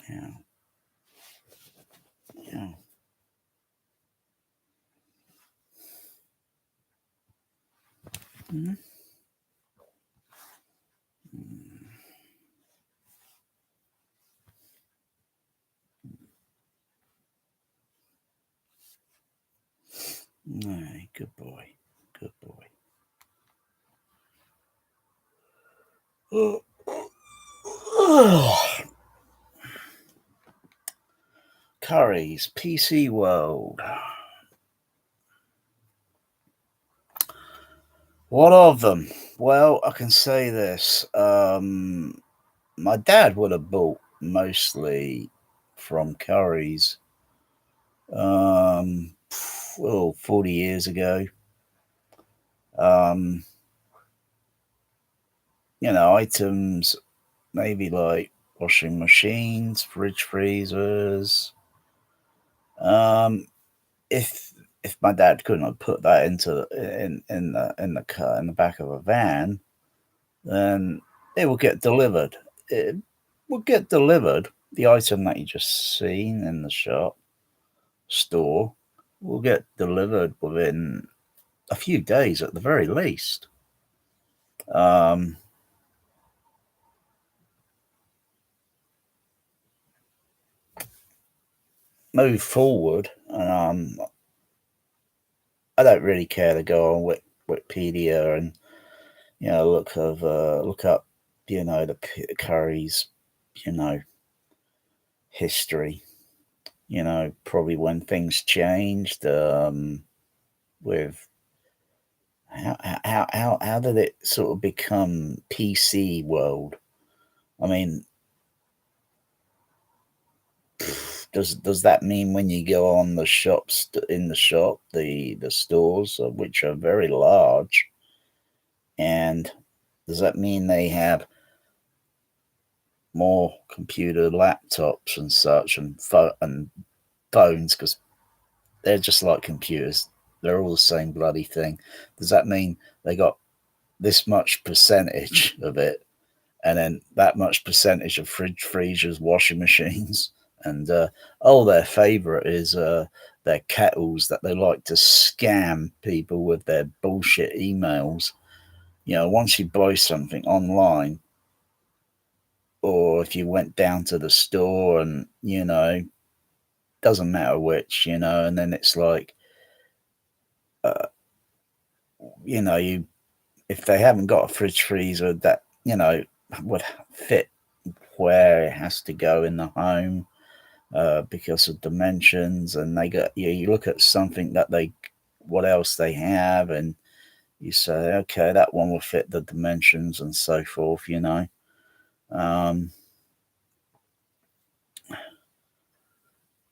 Yeah. Yeah. Mm. Hey, good boy. Good boy. Curry's PC World. What of them? Well, I can say this. My dad would have bought mostly from Curry's 40 years ago. Um, items maybe like washing machines, fridge freezers. Um, if my dad couldn't have put that into in the car in the back of a van, then it will get delivered. It will get delivered. The item that you just seen in the store will get delivered within a few days at the very least. Um, Move forward. I don't really care to go on Wikipedia and look up the Curry's history. Probably when things changed with how did it sort of become PC world? I mean, does that mean when you go on the shops in the shop, the stores, which are very large, and does that mean they have more computer laptops and such and phones? Because they're just like computers. They're all the same bloody thing. Does that mean they got this much percentage of it, and then that much percentage of fridge freezers, washing machines, and their favorite is their kettles that they like to scam people with their bullshit emails. Once you buy something online, or if you went down to the store and doesn't matter which, and then it's like, uh, you if they haven't got a fridge freezer that would fit where it has to go in the home, because of dimensions, and they got you look at something that what else they have, and you say, okay, that one will fit the dimensions and so forth. Um,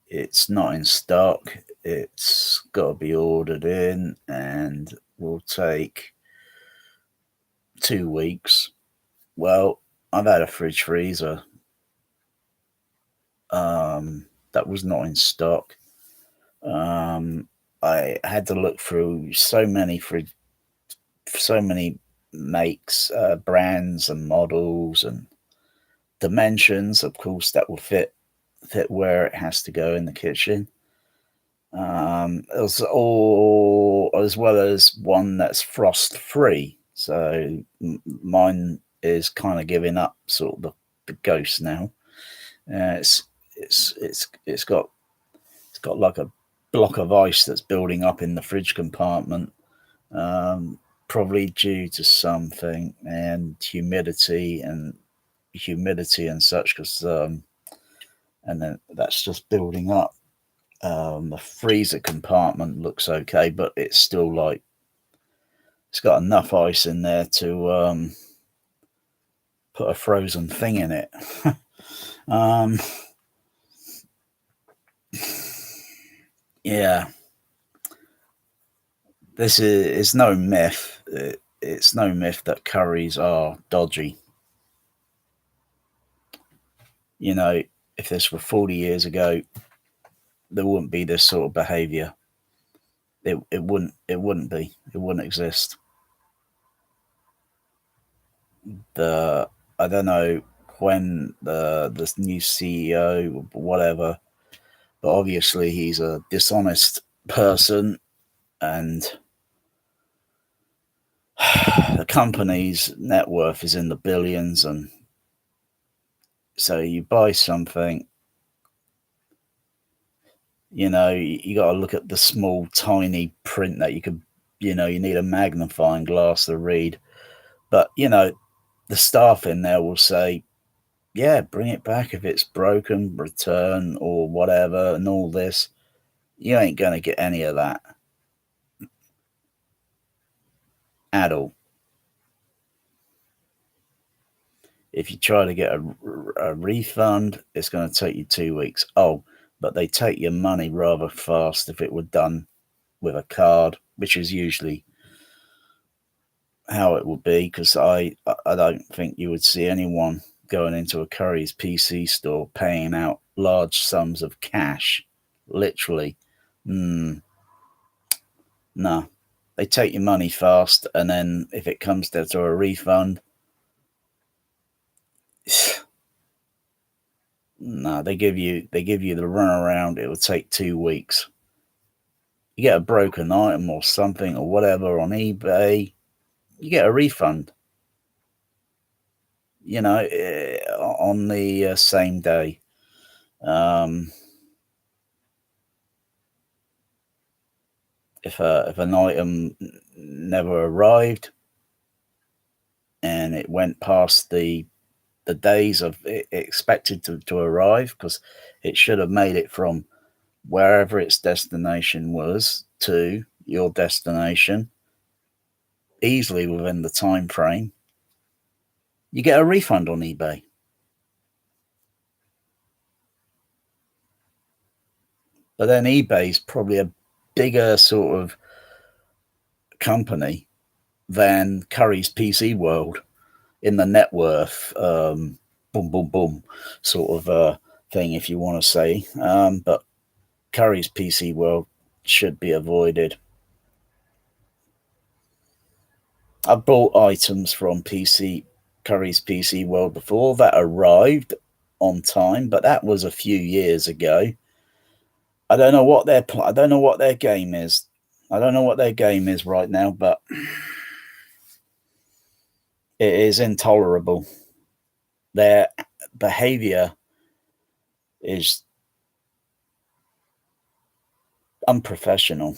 it's not in stock. It's got to be ordered in, and will take 2 weeks. Well, I've had a fridge freezer that was not in stock. I had to look through so many makes, brands, and models, and dimensions. Of course, that will fit where it has to go in the kitchen. It was all as well as one that's frost free. So mine is kind of giving up sort of the ghost now. It's it's got like a block of ice that's building up in the fridge compartment, probably due to something and humidity and such. Because and then that's just building up. The freezer compartment looks okay, but it's still like it's got enough ice in there to put a frozen thing in it. um, Yeah, this is no myth. It's no myth that curries are dodgy. You know, if this were 40 years ago, there wouldn't be this sort of behaviour. It wouldn't be. It wouldn't exist. The I don't know when this new CEO, whatever, but obviously he's a dishonest person, and the company's net worth is in the billions. And so you buy something, you got to look at the small, tiny print that you need a magnifying glass to read. But the staff in there will say, yeah, bring it back if it's broken, return or whatever, and all this. You ain't going to get any of that at all. If you try to get a refund, it's going to take you 2 weeks. Oh, but they take your money rather fast if it were done with a card, which is usually how it would be, because I don't think you would see anyone going into a Curry's PC store paying out large sums of cash, literally. No, they take your money fast, and then if it comes down to a refund, no, they give you the runaround. It will take 2 weeks. You get a broken item or something or whatever on eBay, you get a refund. On the same day. Um, if an item never arrived and it went past the days of it expected to arrive, because it should have made it from wherever its destination was to your destination easily within the time frame, you get a refund on eBay. But then eBay's probably a bigger sort of company than Curry's PC World in the net worth, boom, boom, boom, sort of thing, if you want to say. But Curry's PC World should be avoided. I bought items from Curry's PC World before that arrived on time, but that was a few years ago. I don't know what I don't know what their game is. I don't know what their game is right now, but it is intolerable. Their behavior is unprofessional.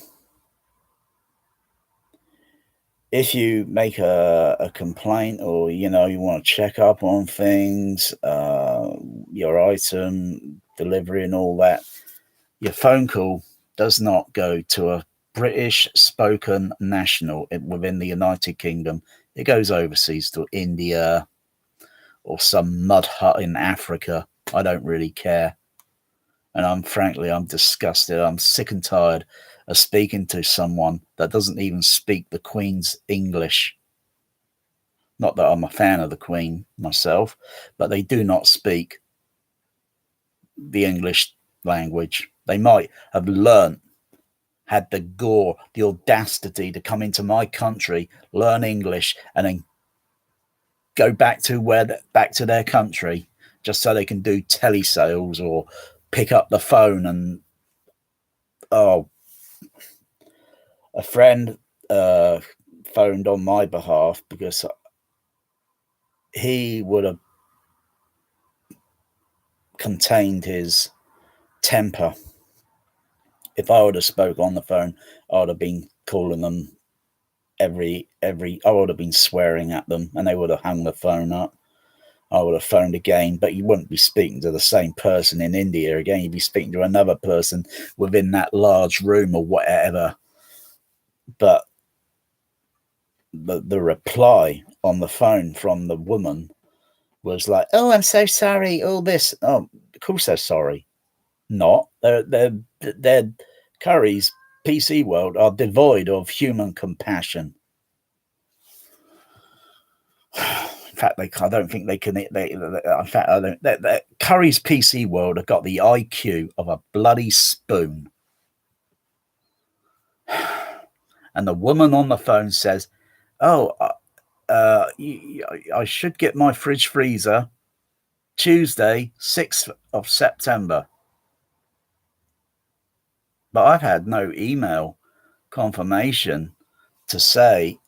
If you make a complaint, or you want to check up on things, your item delivery and all that, your phone call does not go to a British spoken national within the United Kingdom. It goes overseas to India or some mud hut in Africa. I don't really care. And I'm disgusted. I'm sick and tired of speaking to someone that doesn't even speak the Queen's English. Not that I'm a fan of the Queen myself, but they do not speak the English language. They might have had the gore, the audacity to come into my country, learn English, and then go back to their country just so they can do telesales or pick up the phone. And oh, a friend phoned on my behalf because he would have contained his temper. If I would have spoke on the phone, I would have been calling them I would have been swearing at them, and they would have hung the phone up. I would have phoned again, but you wouldn't be speaking to the same person in India again. You'd be speaking to another person within that large room or whatever. But the reply on the phone from the woman was like, "Oh, I'm so sorry. All this. Oh, of course they're sorry. Not. They're Curry's PC world are devoid of human compassion. In fact, I don't think they can. In fact, I don't. Curry's PC world have got the IQ of a bloody spoon. And the woman on the phone says, "Oh, I should get my fridge freezer Tuesday, 6th of September." But I've had no email confirmation to say,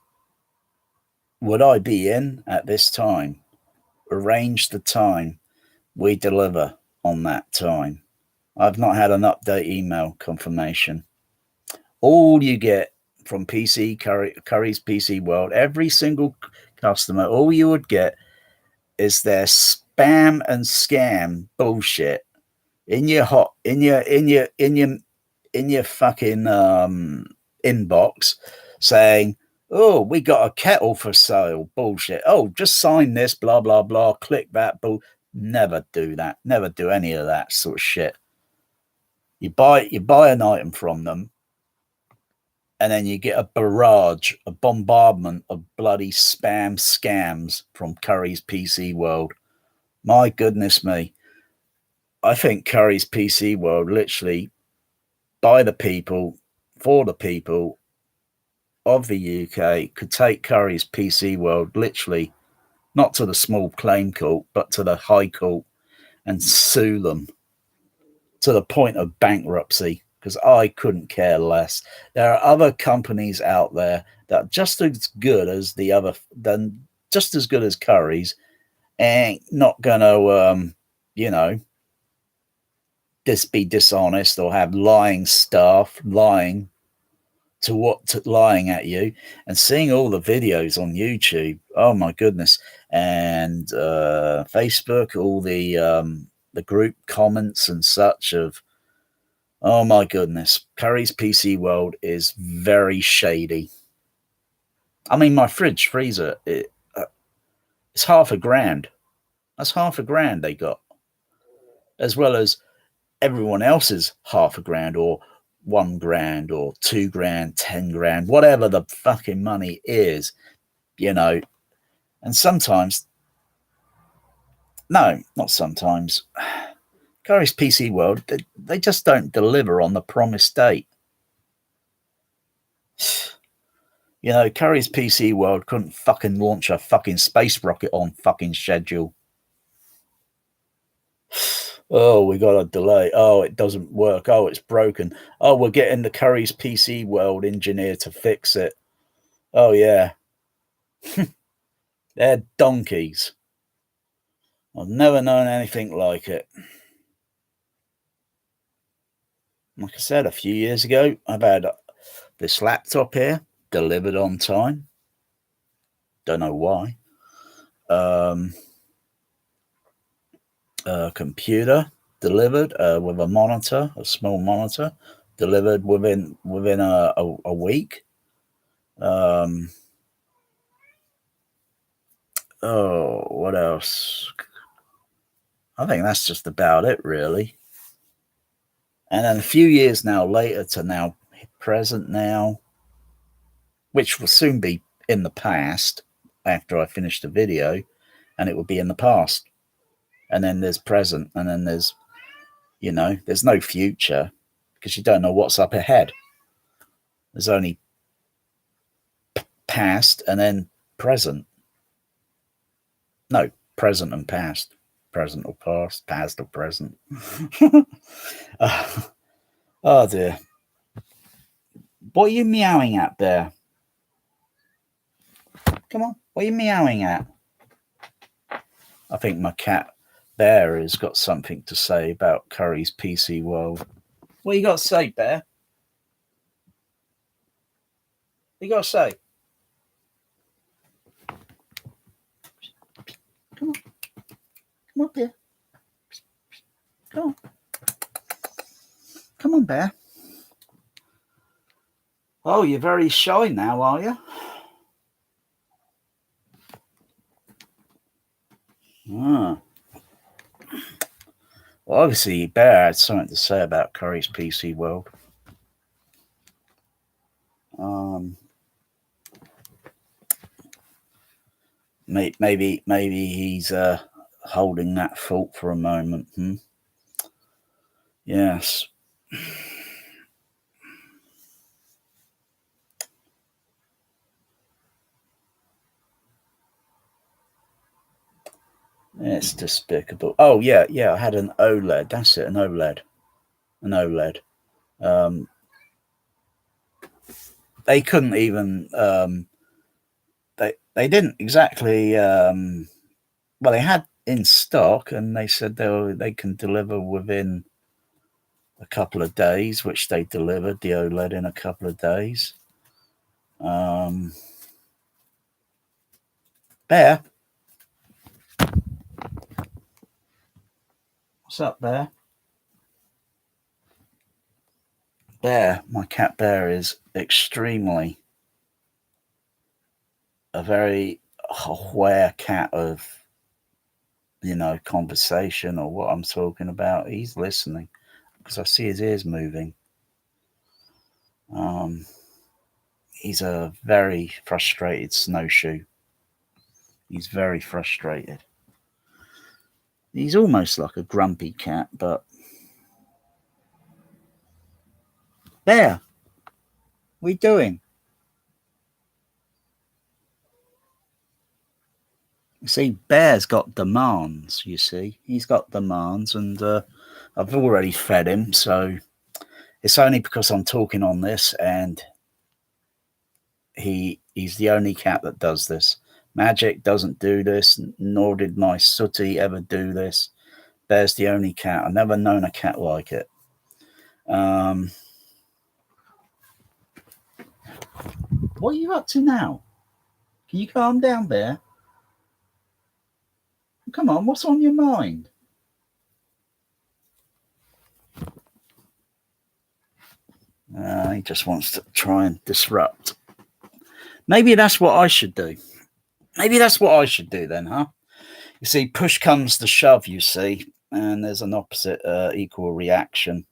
would I be in at this time? Arrange the time we deliver on that time. I've not had an update email confirmation. All you get from Curry's PC World, every single customer, all you would get is their spam and scam bullshit in your fucking inbox saying, "Oh, we got a kettle for sale." Bullshit. "Oh, just sign this, blah blah blah, click that." Never do that. Never do any of that sort of shit. You buy an item from them, and then you get a barrage, a bombardment of bloody spam scams from Curry's PC World. My goodness me. I think Curry's PC World literally, by the people, for the people of the UK, could take Curry's PC World literally not to the small claim court, but to the high court and sue them to the point of bankruptcy, because I couldn't care less. There are other companies out there that are just as good as just as good as Curry's, and not going to, be dishonest or have lying staff lying lying at you, and seeing all the videos on YouTube. Oh my goodness. And Facebook, all the group comments and such of, oh my goodness, Curry's PC World is very shady. I mean, my fridge freezer, it's $5,000. That's $5,000 they got, as well as everyone else's $5,000 or $1,000 or $2,000, $10,000, whatever the fucking money is, And sometimes, no, not sometimes, Curry's PC World, they just don't deliver on the promised date. Curry's PC World couldn't fucking launch a fucking space rocket on fucking schedule. Oh, we got a delay. Oh, it doesn't work. Oh, it's broken. Oh, we're getting the Curry's PC World engineer to fix it. Oh, yeah. They're donkeys. I've never known anything like it. Like I said, a few years ago, I've had this laptop here delivered on time. Don't know why. Computer delivered with a monitor, a small monitor, delivered within a week. What else? I think that's just about it, really. And then a few years now later to now present now, which will soon be in the past after I finish the video, and it will be in the past. And then there's present, and then there's no future, because you don't know what's up ahead. There's only past and then present. No, present and past. Present or past or present. Oh dear. What are you meowing at there? Come on, what are you meowing at? I think my cat Bear has got something to say about Curry's PC World. What you got to say, Bear? What you got to say? Come on. Come on, Bear. Come on. Come on, Bear. Oh, you're very shy now, are you? Ah. Well, obviously, Bear had something to say about Curry's PC World. Maybe he's holding that thought for a moment. Yes. It's despicable. Oh yeah, I had an OLED. That's it, an OLED. An OLED. They couldn't even. They didn't exactly. Well, they had in stock, and they said they can deliver within a couple of days, which they delivered the OLED in a couple of days. Bear, what's up, Bear? Bear, my cat Bear is extremely a very aware cat of conversation or what I'm talking about. He's listening because I see his ears moving. He's a very frustrated snowshoe. He's very frustrated. He's almost like a grumpy cat, but Bear, what are you doing? You see, Bear's got demands, you see. He's got demands, and I've already fed him, so it's only because I'm talking on this, and he's the only cat that does this. Magic doesn't do this, nor did my Sooty ever do this. Bear's the only cat. I've never known a cat like it. What are you up to now? Can you calm down, Bear? Come on, what's on your mind? He just wants to try and disrupt. Maybe that's what I should do. Maybe that's what I should do then, huh? You see, push comes to shove, you see, and there's an opposite equal reaction,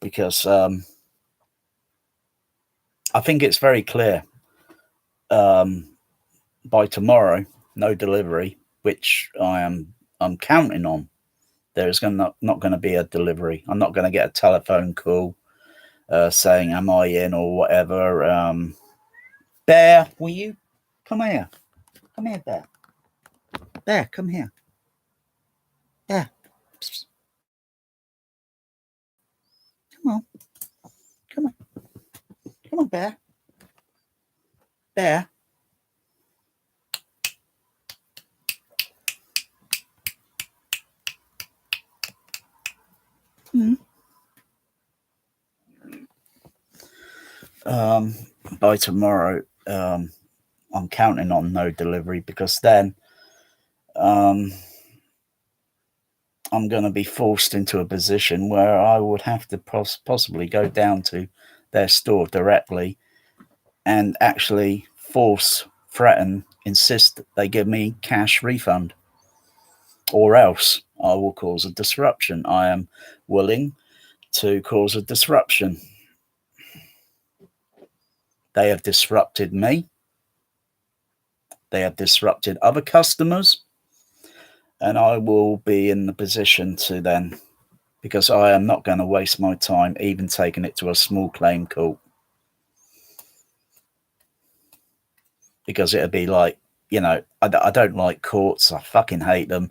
because I think it's very clear by tomorrow, no delivery, which I'm counting on. There's not going to be a delivery. I'm not going to get a telephone call saying, am I in or whatever. Bear, will you come here? Come here, Bear. Bear, come here. Bear. Psst. Come on. Come on. Come on, Bear. Bear. By tomorrow, I'm counting on no delivery because then I'm going to be forced into a position where I would have to possibly go down to their store directly and actually threaten, insist that they give me cash refund, or else I will cause a disruption. I am willing to cause a disruption. They have disrupted me. They have disrupted other customers. And I will be in the position to then, because I am not going to waste my time even taking it to a small claim court. Because it'd be like, I don't like courts. I fucking hate them.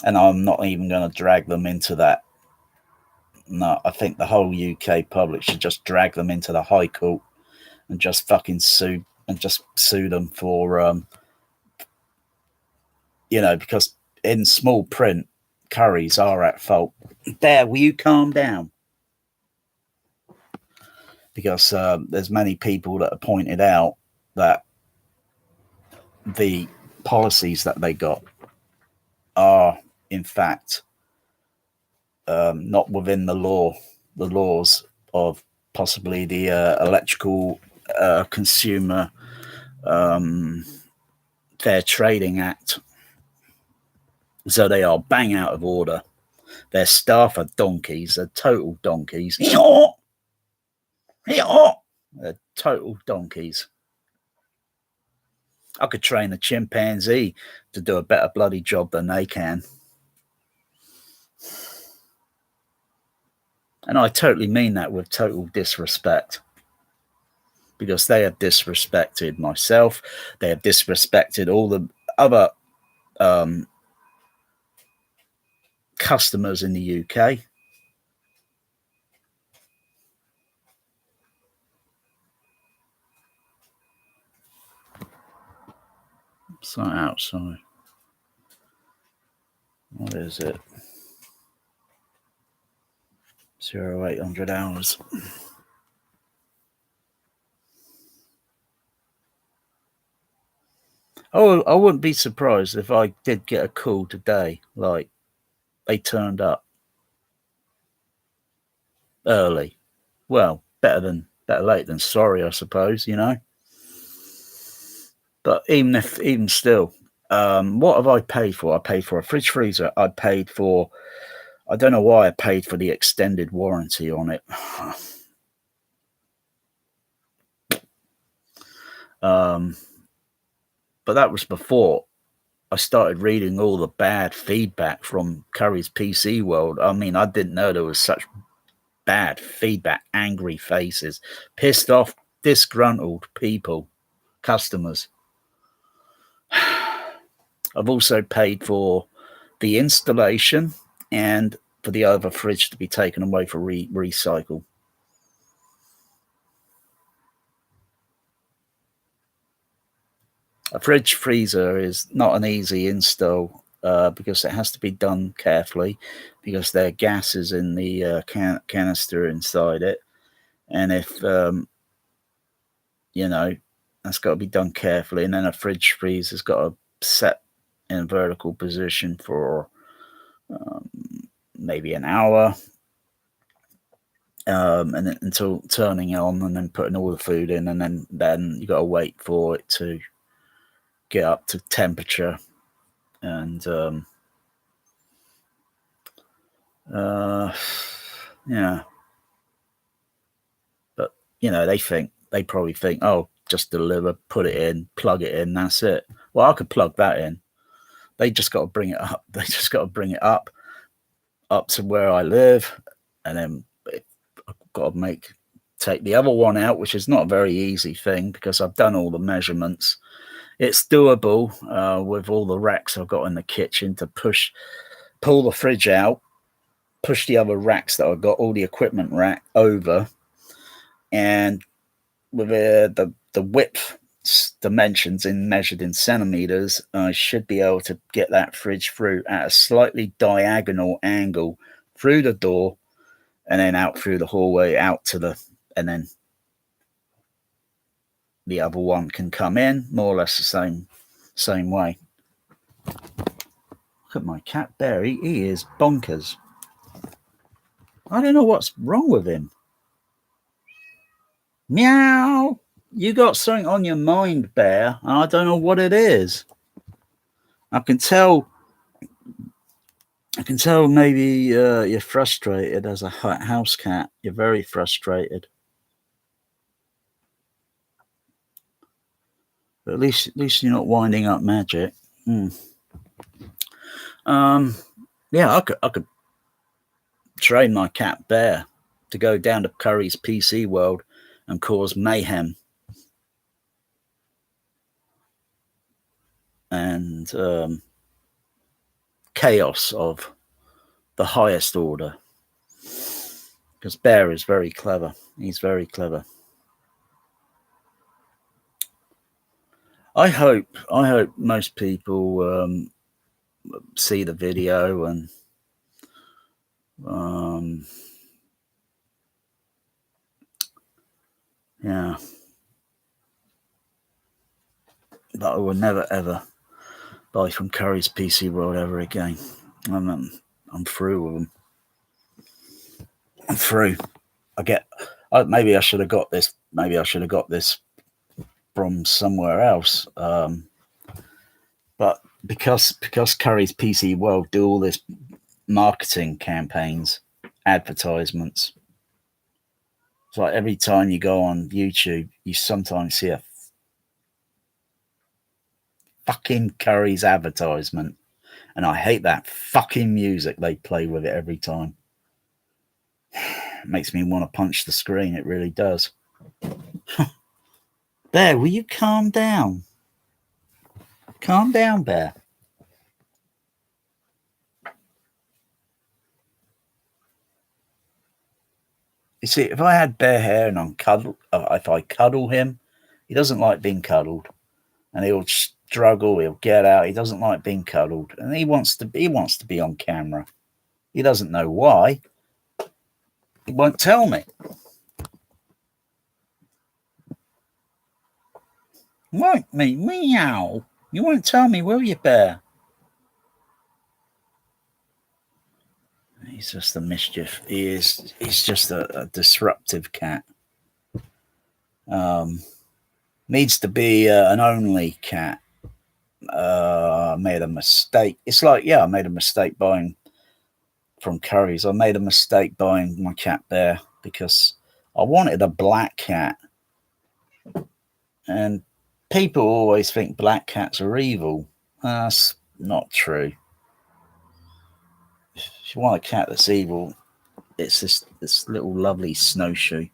And I'm not even going to drag them into that. No, I think the whole UK public should just drag them into the High Court and just fucking sue them for, because in small print, curries are at fault. Bear, will you calm down? Because there's many people that have pointed out that the policies that they got are, in fact, not within the laws of possibly the Electrical Consumer Fair Trading Act. So they are bang out of order. Their staff are donkeys. They're total donkeys. They're total donkeys. I could train a chimpanzee to do a better bloody job than they can. And I totally mean that with total disrespect. Because they have disrespected myself. They have disrespected all the other customers in the UK. So outside. What is it? 0800 hours. Oh, I wouldn't be surprised if I did get a call today, like they turned up early. Well, better late than sorry, I suppose, you know. But even still, what have I paid for? I paid for a fridge freezer. I don't know why I paid for the extended warranty on it. But that was before I started reading all the bad feedback from Curry's PC World. I mean, I didn't know there was such bad feedback, angry faces, pissed off, disgruntled people, customers. I've also paid for the installation and for the other fridge to be taken away for recycle. A fridge freezer is not an easy install because it has to be done carefully because there are gases in the canister inside it. And if, you know, that's got to be done carefully. And then a fridge freezer's got to set in a vertical position for maybe an hour. And then, until turning on and then putting all the food in, and then you got to wait for it to get up to temperature. And yeah, but you know, they probably think, oh, just deliver, put it in, plug it in, that's it. Well, I could plug that in. They just got to bring it up. They just got to bring it up to where I live, and then I've got to take the other one out, which is not a very easy thing because I've done all the measurements. It's doable with all the racks I've got in the kitchen to pull the fridge out, push the other racks that I've got, all the equipment rack over, and with the width dimensions measured in centimeters, I should be able to get that fridge through at a slightly diagonal angle through the door and then out through the hallway and then the other one can come in more or less the same way. Look at my cat Bear. He is bonkers. I don't know what's wrong with him. Meow. You got something on your mind, Bear, and I don't know what it is. I can tell maybe you're frustrated as a house cat. You're very frustrated. But at least you're not winding up magic. Yeah, I could train my cat Bear to go down to Curry's PC World and cause mayhem and chaos of the highest order. Because Bear is very clever. He's very clever. I hope most people see the video and yeah. But I will never ever buy from Curry's PC World ever again. I'm through with them. I'm through. Maybe I should have got this. Maybe I should have got this from somewhere else. But because Curry's PC World do all this marketing campaigns, advertisements, It's like every time you go on YouTube, you sometimes see a fucking Curry's advertisement. And I hate that fucking music they play with it every time. It makes me want to punch the screen. It really does. Bear, will you calm down? Calm down, Bear. You see, if I had Bear hair and if I cuddle him, he doesn't like being cuddled, and he'll struggle. He'll get out. He doesn't like being cuddled, and he wants to be on camera. He doesn't know why. He won't tell me. Won't me? Meow. You won't tell me, will you, Bear? He's just a mischief. He's just a disruptive cat. Needs to be an only cat. Made a mistake. It's like, I made a mistake buying from Curry's. I made a mistake buying my cat Bear because I wanted a black cat. And people always think black cats are evil. That's not true. If you want a cat that's evil, it's this little lovely snowshoe.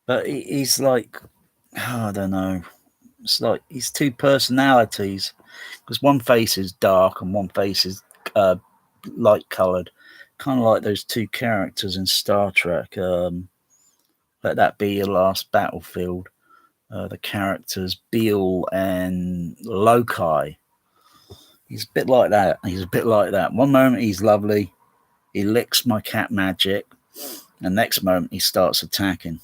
But he's like, I don't know. It's like he's two personalities because one face is dark and one face is light coloured, kind of like those two characters in Star Trek. Let That Be Your Last Battlefield. The characters Beale and Lokai. He's a bit like that. One moment he's lovely, he licks my cat magic, and next moment he starts attacking.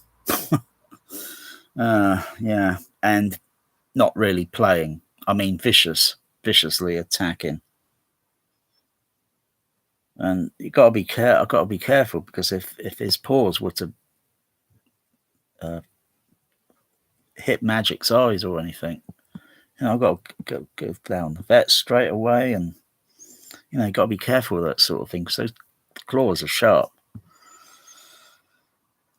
Yeah, and not really playing. I mean, viciously attacking. And you got to be I've got to be careful because if his paws were to hit Magic's eyes or anything, I've got to go down the vet straight away, and you got to be careful with that sort of thing because those claws are sharp.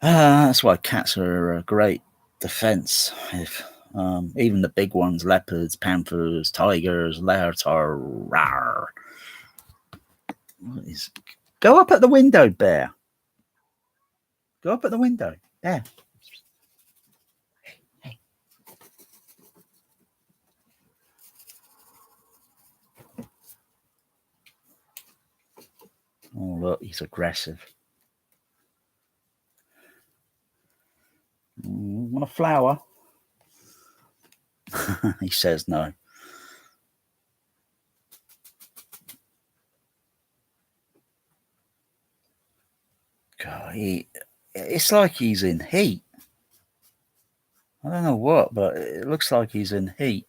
That's why cats are a great defense. If even the big ones, leopards, panthers, tigers, leotar, rawr. Go up at the window, Bear. Go up at the window. There. Hey. Oh, look, he's aggressive. Want a flower? He says no. God, it's like he's in heat. I don't know what, but it looks like he's in heat.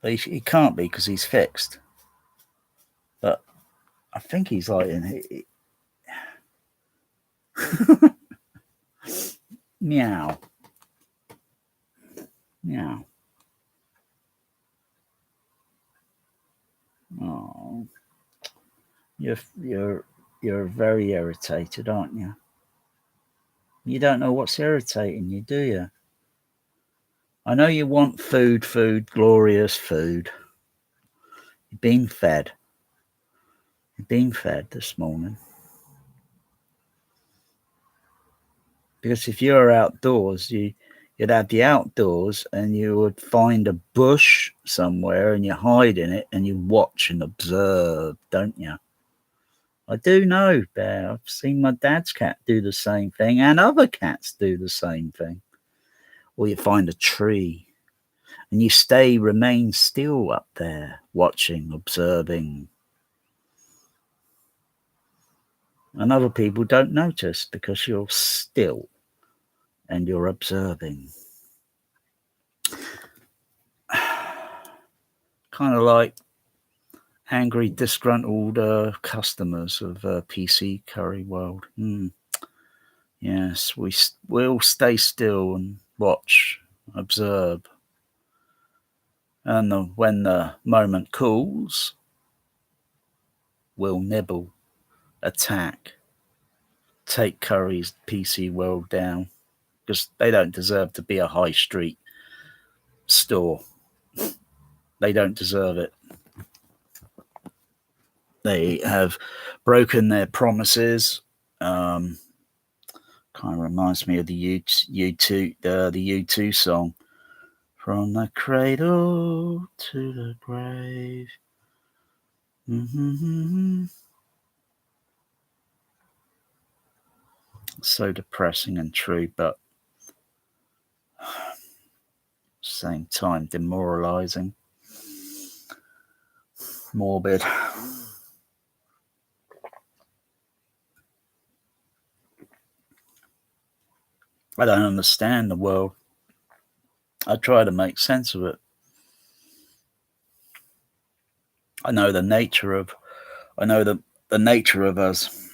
He can't be because he's fixed. But I think he's like in heat. Meow. Meow. Oh, you're very irritated, aren't you? You don't know what's irritating you, do you? I know you want food, glorious food. You've been fed. You've been fed this morning. Because if you're outdoors, you'd have the outdoors and you would find a bush somewhere and you hide in it and you watch and observe, don't you? I do know, Bear. I've seen my dad's cat do the same thing and other cats do the same thing. Or you find a tree and you remain still up there, watching, observing. And other people don't notice because you're still and you're observing. Kind of like angry, disgruntled customers of PC Curry World. Yes, we'll stay still and watch, observe. And when the moment cools, we'll nibble. attack, take Curry's PC World down, because they don't deserve to be a high street store. They don't deserve it. They have broken their promises. Kind of reminds me of the U2 song, "From the Cradle to the Grave." Mm-hmm. So depressing and true, but same time demoralizing, morbid. I don't understand the world. I try to make sense of it. I know the nature of us.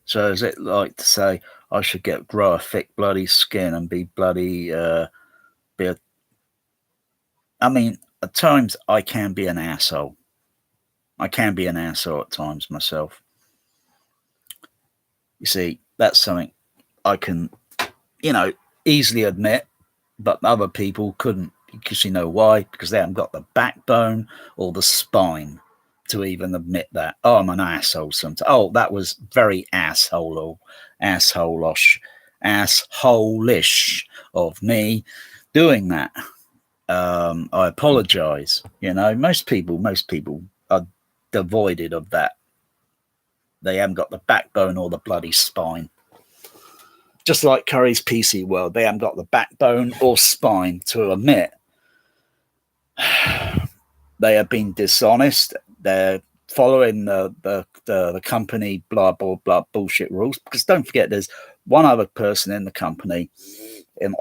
So is it like to say I should grow a thick bloody skin and be bloody I mean, at times I can be an asshole. I can be an asshole at times myself. You see, that's something I can, easily admit, but other people couldn't, because you know why? Because they haven't got the backbone or the spine to even admit that. Oh, I'm an asshole sometimes. Oh, that was very asshole-ish of me doing that. I apologize. Most people are devoid of that. They haven't got the backbone or the bloody spine. Just like Curry's PC World, they haven't got the backbone or spine to admit they have been dishonest. They're following the company blah blah blah bullshit rules. Because don't forget, there's one other person in the company,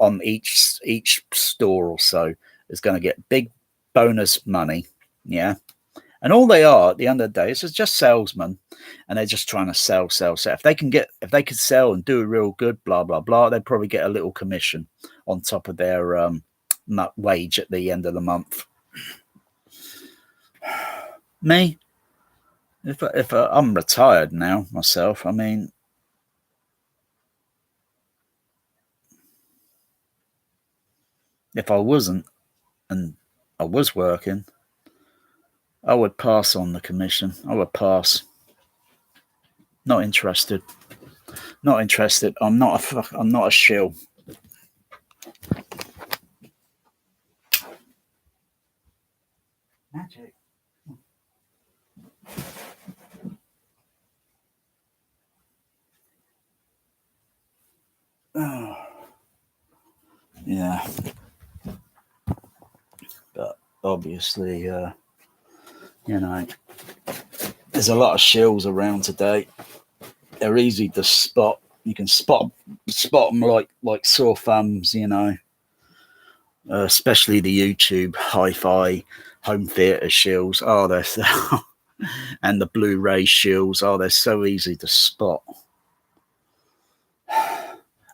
on each store or so, is going to get big bonus money. Yeah. And all they are at the end of the day is just salesmen, and they're just trying to sell. If they could sell and do real good, blah blah blah, they'd probably get a little commission on top of their wage at the end of the month. Me, if I'm retired now myself, I mean, if I wasn't and I was working, I would pass on the commission. I would pass. Not interested. Not interested. I'm not a shill. Magic. Oh. Yeah. But obviously, there's a lot of shills around today. They're easy to spot. You can spot them like sore thumbs, especially the YouTube hi-fi home theater shills. Oh, they're and the Blu-ray shills. Oh, they're so easy to spot.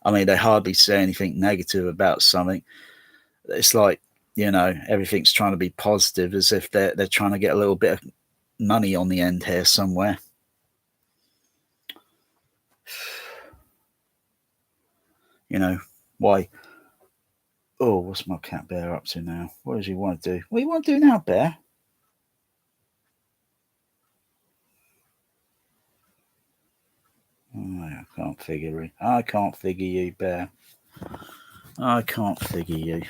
I mean, they hardly say anything negative about something. It's like, everything's trying to be positive, as if they're trying to get a little bit of money on the end here somewhere. Why? Oh, what's my cat Bear up to now? What does he want to do? What do you want to do now, Bear? Oh, I can't figure it. I can't figure you, Bear. I can't figure you.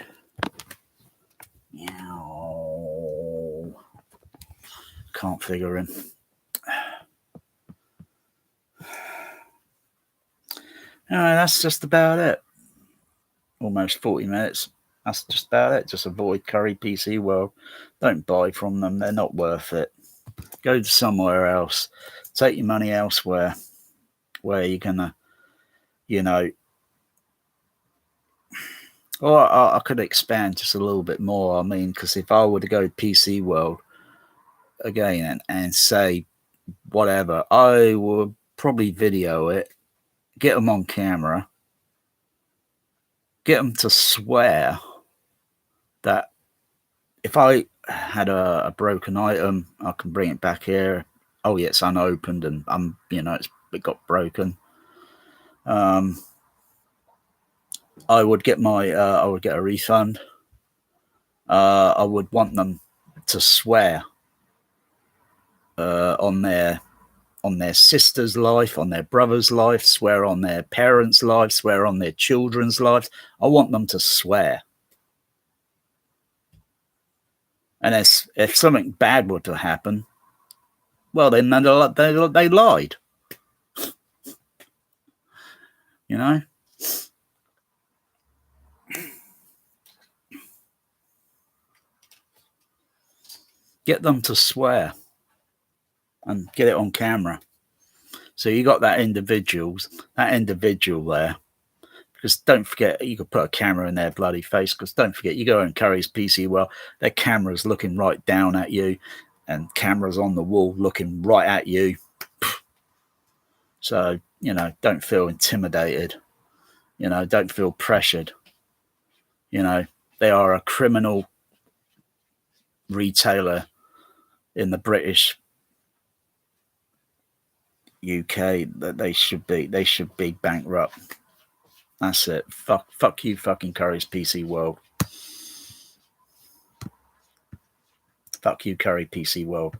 Meow. Can't figure him. Anyway, that's just about it. Almost 40 minutes. That's just about it. Just avoid Curry PC World. Don't buy from them. They're not worth it. Go to somewhere else. Take your money elsewhere, where you're gonna, Well, I could expand just a little bit more. I mean, because if I were to go to PC World again and say whatever, I would probably video it, get them on camera, get them to swear that if I had a broken item, I can bring it back here. Oh yeah, it's unopened, and it got broken. I would get a refund. I would want them to swear on their sister's life, on their brother's life, swear on their parents' life, swear on their children's lives. I want them to swear. And if something bad were to happen, well, then they lied. You know? Get them to swear and get it on camera. So you got that individual there. Because don't forget, you could put a camera in their bloody face. Because don't forget, you go in Curry's PC World, their camera's looking right down at you, and cameras on the wall looking right at you. So, don't feel intimidated. Don't feel pressured. They are a criminal retailer in the British UK. That they should be bankrupt. That's it. Fuck you, fucking Curry's PC World. Fuck you, Curry PC World.